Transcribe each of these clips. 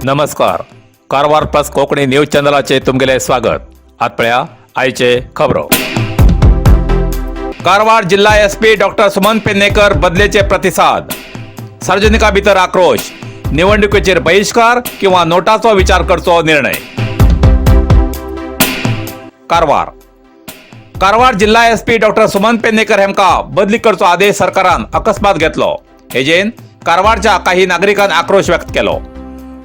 नमस्कार. Karwar plus Konkani news चॅनलाचे तुमगेले स्वागत. आतपळ्या आयचे खबरो. कारवार जिल्हा एसपी डॉक्टर सुमन पेडणेकर बदलेचे प्रतिसाद. सार्वजनिका भितर आक्रोश. निवडणुकीचेर बहिष्कार किंवा नोटाचो विचार करचो निर्णय. कारवार जिल्हा एसपी डॉक्टर सुमन पेडणेकर हेमका बदली करचो आदेश सरकारान अकस्मात घेतलो. हेजेन कारवारच्या काही नागरिकांनी आक्रोश व्यक्त केलो.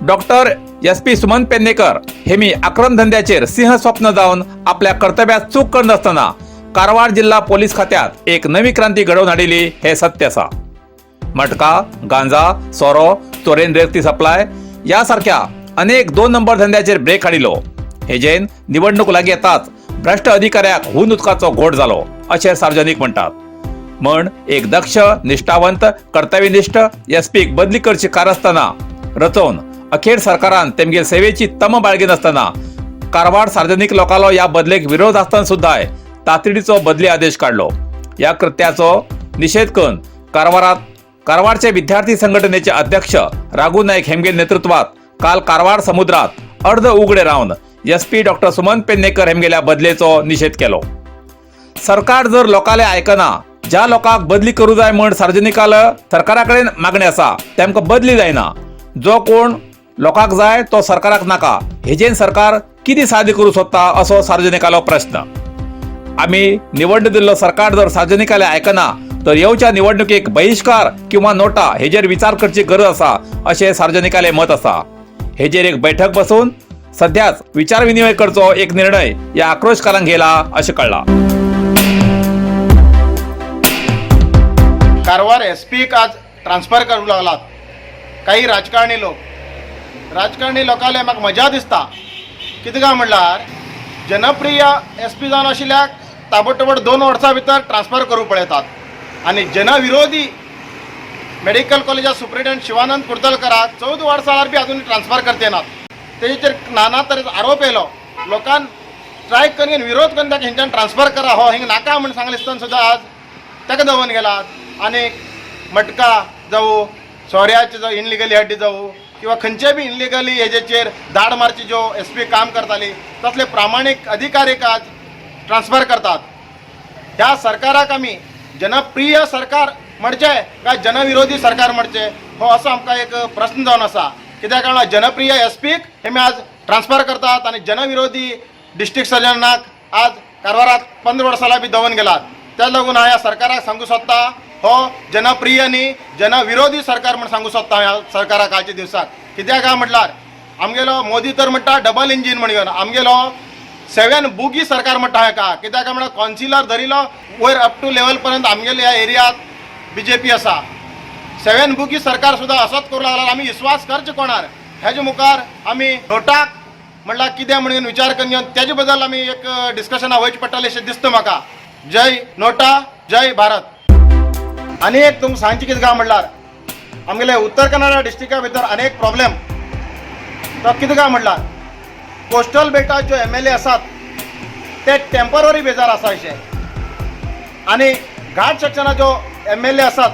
डॉक्टर एसपी सुमन पेडणेकर हेमी आक्रम धंद्याचेर सिंह स्वप्न जावन आपल्या कर्तव्यात चूक करनासतना कारवार जिल्हा पोलीस खात्यात एक नवी क्रांती घडवून हाडिली हे सत्य आसा. मटका, गांजा, सोरो, चोरेन रेती सप्लाय या सारख्या अनेक 2 नंबर धंद्याचेर ब्रेक हाडिलो. हेजेन निवडणूक लागीं येताच भ्रष्ट अधिकाऱ्याक हुन उदकाचो घोट जालो अशें सार्वजनिक म्हणटात. म्हण एक दक्ष, निष्ठावंत, कर्तव्यनिष्ठ एसपीक बदली करची कारस्ताना रचोवन अखेर सरकारान तेमगेर सेवेची तम बाळगी नासतना कारवार सार्वजनिक लोकांलो या बदलेक विरोध आसतना सुद्धा तातडीचो बदली आदेश काढलो. या कृत्याचो निषेध करून कारवारचे विद्यार्थी संघटनेचे अध्यक्ष राघू नाईक हेमगे नेतृत्वात काल कारवार समुद्रात अर्ध उगडे रावन एसपी डॉक्टर सुमन पेडणेकर हेमगेल्या बदलेचो निषेध केलो. सरकार जर लोकांले आयकना, ज्या लोकांक बदली करू जाय म्हण सार्वजनिकाल सरकारा कडेन मागणी आसा तेमकां बदली जायना. जो कोण लोकांक जाय तो सरकाराक नाका. हेजेन सरकार कितें साध्य करू सोदता असो सार्वजनिकालो प्रश्न. आमी निवडणूक दिल्लो सरकार जर सार्वजनिकाले आयकना तर येवच्या निवडणुकीक बहिष्कार किंवा नोटा हेजेर विचार करची गरज आसा अशें सार्वजनिकाले मत आसा. हेजेर एक बैठक बसून सध्याच विचार विनिमय करचो एक निर्णय या आक्रोशकारांक घेला अशें कळला. कारवार एसपीक आज ट्रान्सफर करूंक लागलात काही राजकारणी लोकांले म्हाका मजा दिसता. कितें काय म्हणल्यार जनप्रिय एसपी जावन आशिल्ल्याक ताबडतोब 2 वर्सां भितर ट्रान्सफर करूंक पळयतात आनी जनविरोधी मेडिकल कॉलेजा सुप्रिटेंडंट शिवानंद कुर्तलकराक 14 वर्सां जाल्यार बी अजून ट्रान्सफर करते नात. तेजेर नाना तरेचो आरोप येयलो. लोकांन स्ट्रायक करून विरोध करून ताका हेंच्यान ट्रान्सफर करा हो हिंग नाका म्हण सांगले आसतना सुद्दां आज ताका दवरून गेलात. आनी मटका जावं सोऱ्याचे जो इनलिगली हड्डी जावं किंवा खंयचे बी इनलिगली हेजेचेर दाड मारची ज्यो एसपी काम करताली तसले प्रामाणीक अधिकारीक आज ट्रान्सफर करतात. ह्या सरकाराक आमी जनप्रिय सरकार म्हणचे काय जनविरोधी सरकार म्हणचे हो असो आमकां एक प्रश्न जावन आसा. कित्याक लागून जनप्रिय एसपीक हेमी आज ट्रान्सफर करतात आनी जनविरोधी डिस्ट्रिक्ट सर्जनाक आज कारवारात 15 वर्सां बी दवरून गेलात. त्या लागून हांव ह्या सरकाराक सांगू सोदता हो जनप्रिय न्ही जनविरोधी सरकार म्हण सांगू सोदता ह्या सरकाराक आजच्या दिवसाक. कित्याक काय म्हटल्यार आमगेलो मोदी तर म्हणटा डबल इंजीन म्हण घेवन आमगेलो 7 बुगी सरकार म्हणटा हेका. कित्याक काय म्हळ्यार कॉन्सिलर धरिलो वयर अप टू लेवल पर्यंत आमगेल्या ह्या एरियात बीजेपी आसा. 7 बुगी सरकार सुद्दां असोच करूं लागला. आमी विश्वास करचे कोणार हेजे मुखार आमी नोटाक म्हणल्यार कितें म्हणून विचार करून घेवन तेजे बद्दल आमी एक डिस्कशनां वयचे पडटलें अशें दिसता म्हाका. जय नोटा, जय भारत. आनी एक तुमकां सांगचें कितें काय म्हणल्यार आमगेले उत्तर कन्नडा डिस्ट्रिक्टा भितर अनेक प्रॉब्लेम तो कितें काय म्हणल्यार कोस्टल बेल्टाचे जो MLA आसात ते टेम्पररी बेजार आसा अशें आनी घाट सेक्शना जो MLA आसात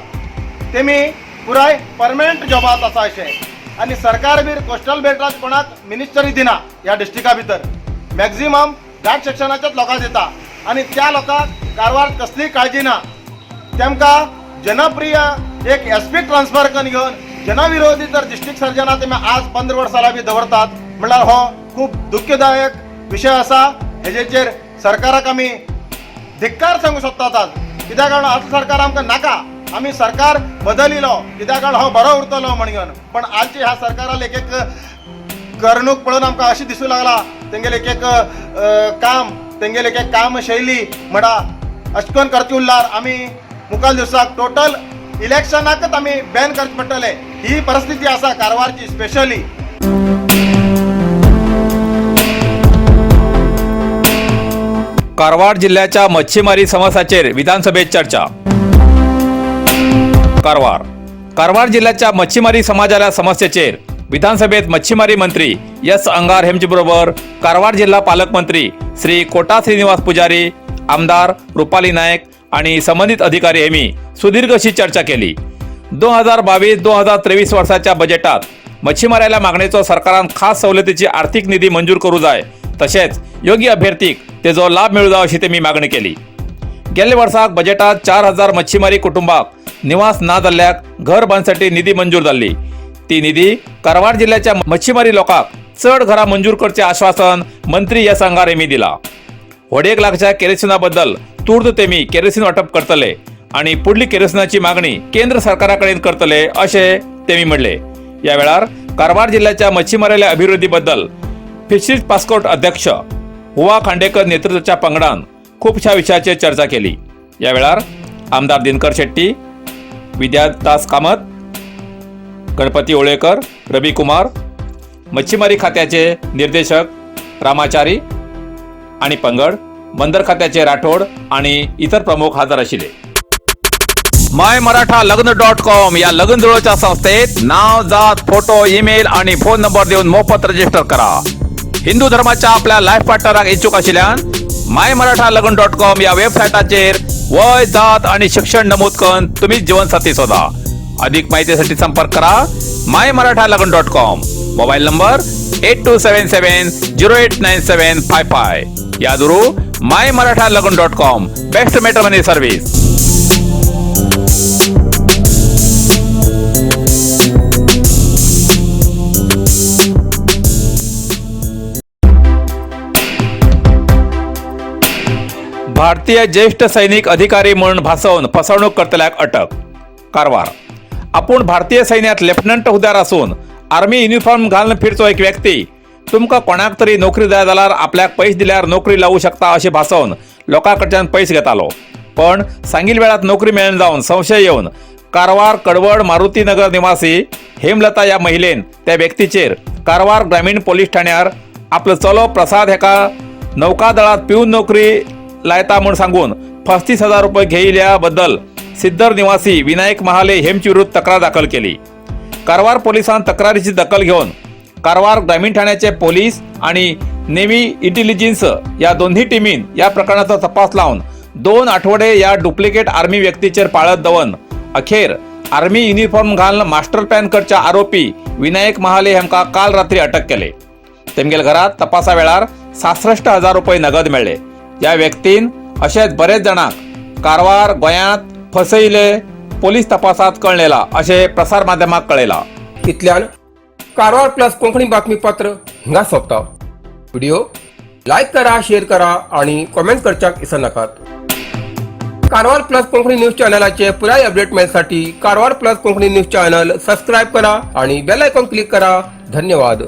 तेमी पुराय परमनंट जॉबात आसा अशें आनी सरकार बी कोस्टल बेल्टाक कोणाक मिनिस्टरी दिना. ह्या डिस्ट्रिक्टा भितर मॅक्झिमम घाट सेक्शनाच्याच लोकांक दिता आनी त्या लोकांक कारवार कसलीय काळजी ना. तेमकां जनप्रिय एक एसपी ट्रान्सफर करून घेवन जनविरोधी जर डिस्ट्रिक्ट सर्जना तेमी आज 15 वर्सां बी दवरतात म्हणल्यार हो खूब दुख्खदायक विशय आसा. हेजेचेर सरकाराक आमी धिक्कार सांगू सोदतात आज. कित्याक लागून असलो सरकार आमकां नाका. आमी सरकार बदलिलो कित्याक लागून हो बरो उरतलो म्हण घेवन. पण आजच्या ह्या सरकाराल एक करणूक पळोवन आमकां अशें दिसूं लागला तेंगेले एक काम तेंगेले एक काम शैली म्हणा अशें करून करचे उरल्यार आमी मुखाल दिवसाक टोटल इलेक्शनाकच आमी बॅन करचे पडटले. ही परिस्थिती आसा कारवारची स्पेशली. कारवार जिल्ह्याच्या मच्छीमारी समस्याचेर विधानसभेत चर्चा. कारवार जिल्ह्याच्या मच्छीमारी समाजाच्या समस्येचेर विधानसभेत मच्छीमारी मंत्री एस अंगार हेमचे बरोबर कारवार जिल्हा पालकमंत्री श्री कोटा श्रीनिवास पुजारी, आमदार रुपाली नायक आणि संबंधित अधिकारी हेमी सुदीर्घ अशी चर्चा केली. 2022-2023 वर्षाच्या बजेटात मच्छीमाराला मागणेचो सरकारान खास सवलतीची आर्थिक निधी मंजूर करू जाय, तशेंच योग्य अभ्यर्थीक तेजो लाभ मेळू जाय अशी तेमी मागणी केली. गेल्ल्या वर्साक बजेटात 4,000 मच्छीमारी कुटुंबाक निवास ना जाल्ल्याक घर बांदसाठी निधी मंजूर जाल्ली. ती निधी कारवार जिल्ह्याच्या मच्छीमारी लोकांक चड घरां मंजूर करचे आश्वासन मंत्री एस अंगार यांनी दिला. होडयेक लागच्या केरोसिना बद्दल तूर्त तेमी केरोसिन वाटप करतले आणि पुढली केरोसिनाची मागणी केंद्र सरकारा कडेन करतले अशें तेमी म्हणले. या वेळार कारवार जिल्ह्याच्या मच्छीमाराल्या अभिवृद्धी बद्दल फिशरीज पास्कोट अध्यक्ष हुवा खांडेकर नेतृत्वाच्या पंगडान खूपशा विषयाचेर चर्चा केली. या वेळार आमदार दिनकर शेट्टी, विद्यादास कामत, गणपती ओळेकर, रवी कुमार, मच्छीमारी खात्याचे निर्देशक रामाचारी आणि पंगड, बंदर खात्याचे राठोड आणि इतर प्रमुख हजर आशिल्ले. MyMarathaLagn.com या लग्न जुळवच्या संस्थेत नाव, जात, फोटो, ईमेल आणि फोन नंबर देऊन मोफत रजिस्टर करा. हिंदू धर्माच्या आपल्या लाईफ पार्टनराक इच्छुक आशिल्ल्यान MyMarathaLagn.com या वेबसायटाचेर वय, जात आणि शिक्षण नमूद करून तुम्ही जीवनसाथी शोधा. अधिक माहितीसाठी संपर्क करा MyMarathaLagn.com. Mobile number 8277089755. यादुरू MyMarathaLagn.com. Best matrimony service. भारतीय ज्येष्ठ सैनिक अधिकारी म्हणून भासवून फसवणूक करतल्याक अटक. कारवार. आपूण भारतीय सैन्यात लेफ्टनंट हुद्यार असून आर्मी युनिफॉर्म घालून फिरचो एक व्यक्ती तुमकां कोणाक तरी नोकरी जाय जाल्यार आपल्याक पयशे दिल्यार नोकरी लावू शकता अशें भासोवन लोकांकडच्यान पयशे घेतालो. पण सांगिल्ल्या वेळात नोकरी मेळना जावन संशय येवन कारवार कडवड मारुती नगर निवासी हेमलता या महिलेन त्या व्यक्तीचेर कारवार ग्रामीण पोलीस ठाण्यार आपलो चलो प्रसाद हेका नौकादळात पिऊन नोकरी लायता म्हूण सांगून 35,000 रुपये घेयल्या बद्दल सिद्दर निवासी विनायक महाले हेमचे विरुद्ध तक्रार दाखल केली. कारवार पोलिसांन तक्रारीची दखल घेऊन कारवार ग्रामीण ठाण्याचे पोलीस आणि नेव्ही इंटेलिजन्स या दोन्ही टीमीन या प्रकरणाचा तपास लावून 2 आठवडे या डुप्लिकेट आर्मी व्यक्तीचेर पाळत दवन अखेर आर्मी युनिफॉर्म घालून मास्टर प्लॅन करच्या आरोपी विनायक महाले हेमका काल रात्री अटक केले. तेमगेल घरात तपासा वेळार 66,000 रुपये नगद मेळ्ळे. या व्यक्तीन अशेच बरेच जाणांक कारवार गोंयांत फसयले पोलीस तपासात कळलेला अशे प्रसार माध्यमांक कळयला. इतल्यान कारवार प्लस कोंकणी बातमीपत्र हिंगा सोंपता. व्हिडिओ लाईक करा, शेअर करा आणि कमेंट करच्याक विसरनाकात. कारवार प्लस कोंकणी न्यूज चॅनलाचे पुराय अपडेट मेळसाठी Karwar plus Konkani news channel subscribe करा आणि बेल आयकॉन क्लिक करा. धन्यवाद.